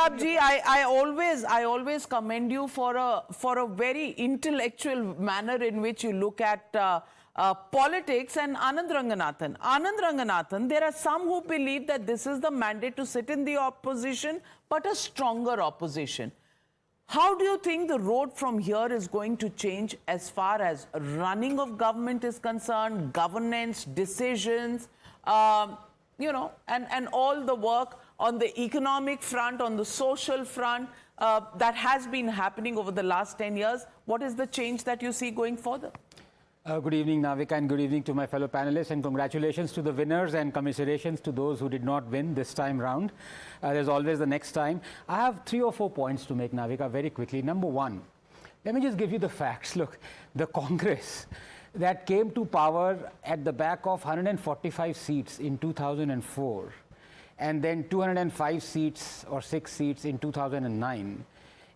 Amitabh ji, I always commend you for a very intellectual manner in which you look at politics. And Anand Ranganathan, there are some who believe that this is the mandate to sit in the opposition, but a stronger opposition. How do you think the road from here is going to change as far as running of government is concerned, governance, decisions, and all the work on the economic front, on the social front that has been happening over the last 10 years? What is the change that you see going further? Good evening, Navika, and good evening to my fellow panelists, and congratulations to the winners and commiserations to those who did not win this time round. There's always the next time. I have 3 or 4 points to make, Navika, very quickly. Number one, let me just give you the facts. Look, the Congress that came to power at the back of 145 seats in 2004 and then 205 seats or 6 seats in 2009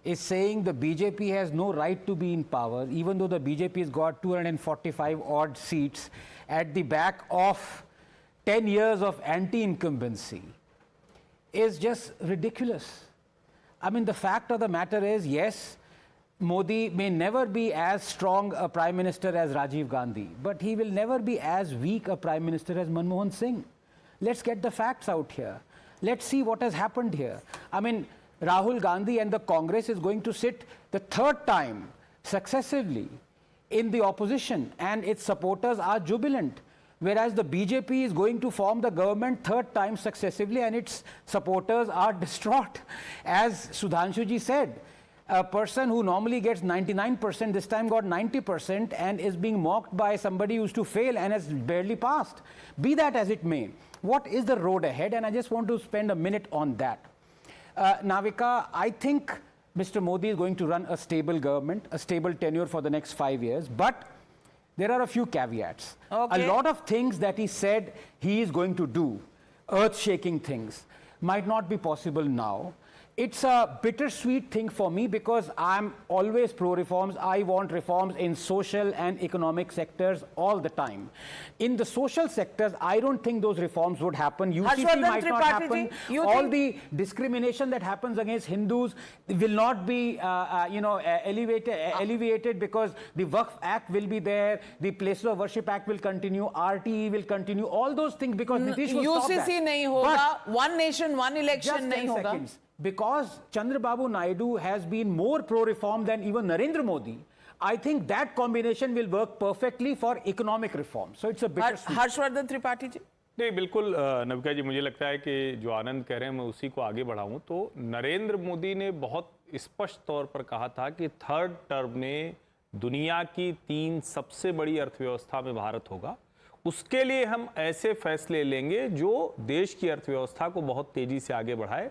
is saying the BJP has no right to be in power, even though the BJP has got 245 odd seats at the back of 10 years of anti-incumbency, is just ridiculous. I mean, the fact of the matter is, yes, Modi may never be as strong a prime minister as Rajiv Gandhi, but he will never be as weak a prime minister as Manmohan Singh. Let's get the facts out here. Let's see what has happened here. I mean, Rahul Gandhi and the Congress is going to sit the 3rd time successively in the opposition, and its supporters are jubilant. Whereas the BJP is going to form the government 3rd time successively, and its supporters are distraught. As Sudhanshu ji said, a person who normally gets 99% this time got 90% and is being mocked by somebody who used to fail and has barely passed. Be that as it may, what is the road ahead? And I just want to spend a minute on that. Navika, I think Mr. Modi is going to run a stable government, a stable tenure for the next 5 years, but there are a few caveats. Okay. A lot of things that he said he is going to do, earth-shaking things, might not be possible now. It's a bittersweet thing for me because I'm always pro-reforms. I want reforms in social and economic sectors all the time. In the social sectors, I don't think those reforms would happen. UCC might not happen. All the discrimination that happens against Hindus will not be alleviated because the Waqf Act will be there, the Places of Worship Act will continue, RTE will continue, all those things because Nitish will stop that. UCC nahi hoga, one nation, one election nahi hoga. Seconds. Because Chandrababu Naidu has been more pro-reform than even Narendra Modi, I think that combination will work perfectly for economic reform. So it's a bittersweet. Harshvardhan Tripathi ji, नहीं बिल्कुल नविका जी, मुझे लगता है कि जो आनंद कह रहे हैं मैं उसी को आगे बढ़ाऊं तो नरेंद्र मोदी ने बहुत स्पष्ट तौर पर कहा था कि 3rd टर्म में दुनिया की 3 सबसे बड़ी अर्थव्यवस्था में भारत होगा। उसके लिए हम ऐसे फैसले लेंगे जो देश की अर्थव्यवस्था को बहुत तेजी से आगे बढ़ाए।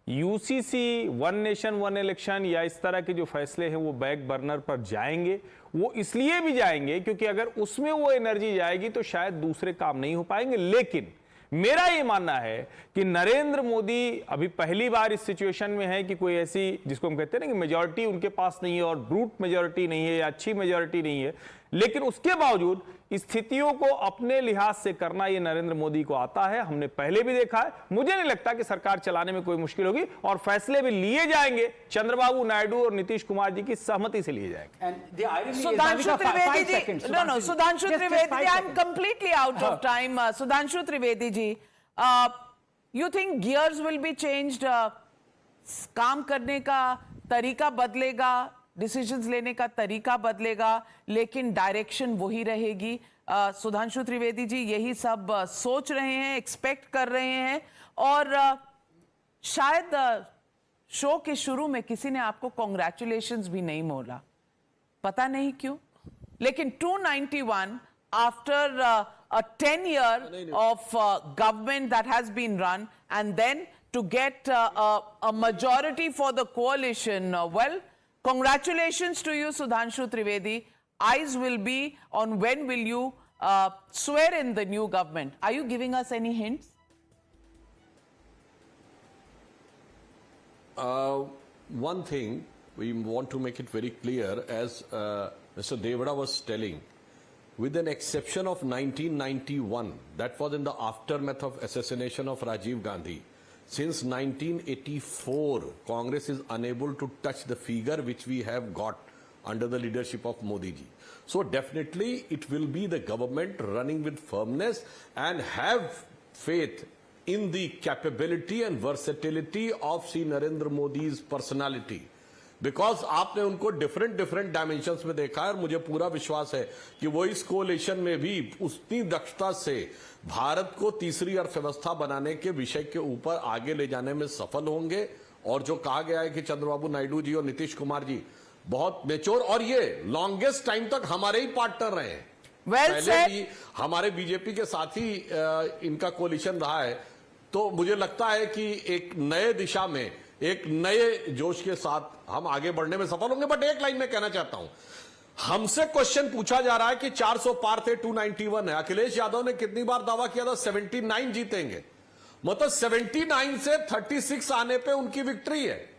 UCC, one nation one election या इस तरह के जो फैसले हैं वो बैक बर्नर पर जाएंगे। वो इसलिए भी जाएंगे क्योंकि अगर उसमें वो एनर्जी जाएगी तो शायद दूसरे काम नहीं हो पाएंगे। लेकिन मेरा ये मानना है कि नरेंद्र मोदी अभी पहली बार इस सिचुएशन में है कि कोई ऐसी जिसको हम कहते हैं ना कि मेजॉरिटी उनके पास नहीं है और ब्रूट मेजॉरिटी नहीं है या अच्छी मेजॉरिटी नहीं है, लेकिन उसके बावजूद स्थितियों को अपने लिहाज से करना ये नरेंद्र मोदी को आता है। हमने पहले भी देखा है। मुझे नहीं लगता कि सरकार चलाने में कोई मुश्किल होगी और फैसले भी लिए जाएंगे चंद्रबाबू नायडू और नीतीश कुमार जी की सहमति से लिए जाएंगे। Sudhanshu Trivedi ji, no, Sudhanshu Trivedi ji, I'm completely out of time. Sudhanshu Trivedi ji, you think gears will be changed? काम करने का तरीका बदलेगा, डिसीजंस लेने का तरीका बदलेगा, लेकिन डायरेक्शन वही रहेगी। सुधांशु त्रिवेदी जी यही सब सोच रहे हैं, एक्सपेक्ट कर रहे हैं और शायद शो के शुरू में किसी ने आपको कॉन्ग्रेचुलेशंस भी नहीं बोला, पता नहीं क्यों, लेकिन 291 after a 10-year of government that has been run and then to get a majority for the coalition, well, congratulations to you, Sudhanshu Trivedi. Eyes will be on when will you swear in the new government. Are you giving us any hints? One thing, we want to make it very clear, as Mr. Devada was telling, with an exception of 1991, that was in the aftermath of assassination of Rajiv Gandhi, since 1984, Congress is unable to touch the figure which we have got under the leadership of Modi ji. So definitely it will be the government running with firmness and have faith in the capability and versatility of Shri Narendra Modi's personality. Because आपने उनको different dimensions में देखा है और मुझे पूरा विश्वास है कि वो इस कोलिशन में भी उतनी दक्षता से भारत को तीसरी अर्थव्यवस्था बनाने के विषय के ऊपर आगे ले जाने में सफल होंगे। और जो कहा गया है कि चंद्रबाबू नायडू जी और नीतीश कुमार जी बहुत मेच्योर और ये लॉन्गेस्ट टाइम तक हमारे ही पार्टनर रहे हैं। पहले भी हमारे बीजेपी के साथ ही इनका कोलिशन रहा है। तो मुझे लगता है कि एक नए दिशा में एक नए जोश के साथ हम आगे बढ़ने में सफल होंगे। बट एक लाइन में कहना चाहता हूं, हमसे क्वेश्चन पूछा जा रहा है कि 400 पार थे, 291 है। अखिलेश यादव ने कितनी बार दावा किया था 79 जीतेंगे, मतलब 79 से 36 आने पे उनकी विक्ट्री है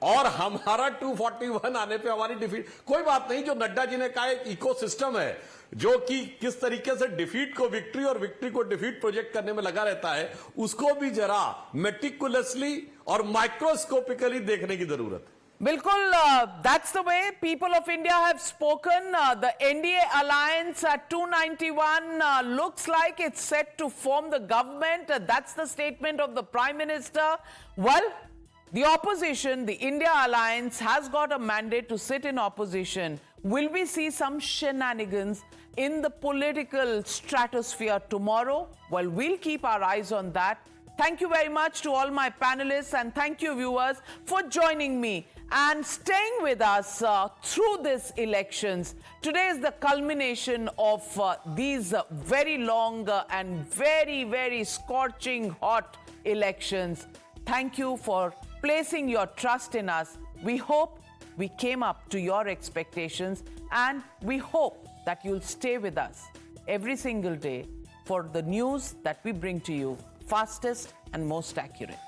और हमारा 241 आने पे हमारी डिफीट। कोई बात नहीं, जो नड्डा जी ने कहा एक इकोसिस्टम है जो कि किस तरीके से डिफीट को विक्ट्री और विक्ट्री को डिफीट प्रोजेक्ट करने में लगा रहता है, उसको भी जरा मेटिकुलसली और माइक्रोस्कोपिकली देखने की जरूरत है। Bilkul, that's the way people of India have spoken. The NDA alliance at 291 looks like it's set to form the government. That's the statement of the Prime Minister. Well, the opposition, the India alliance, has got a mandate to sit in opposition. Will we see some shenanigans in the political stratosphere tomorrow? Well, we'll keep our eyes on that. Thank you very much to all my panelists, and thank you, viewers, for joining me and staying with us through these elections. Today is the culmination of these very long and very, very scorching hot elections. Thank you for placing your trust in us. We hope we came up to your expectations, and we hope that you'll stay with us every single day for the news that we bring to you, fastest and most accurate.